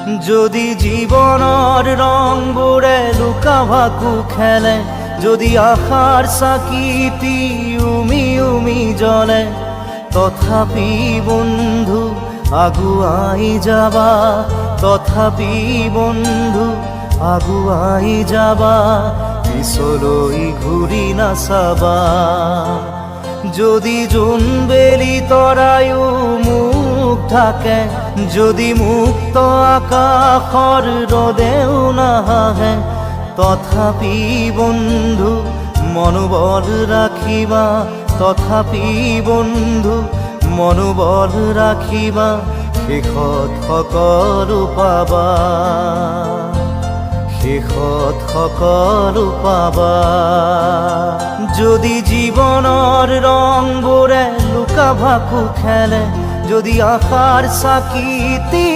যদি জীবনৰ ৰংবোৰে লুকা ভাকু খেলে, যদি আশাৰ চাকিটি উমি উমি জ্বলে, তথাপি বন্ধু আগুৱাই যাবা, তথাপি বন্ধু আগুৱাই যাবা, পিছলৈ ঘূৰি নাচাবা। যদি জোনবেলি তৰায়ো মুখ ঢাকে, যদি মুক্ত আকাশৰ ৰদেও নাহে, তথাপি বন্ধু মনোবল ৰাখিবা, তথাপি বন্ধু মনোবল ৰাখিবা, শেষত সকলো পাবা, শেষত সকলো পাবা। যদি জীৱনৰ ৰংবোৰে লুকা ভাকু খেলে, যদি আশাৰ চাকিটি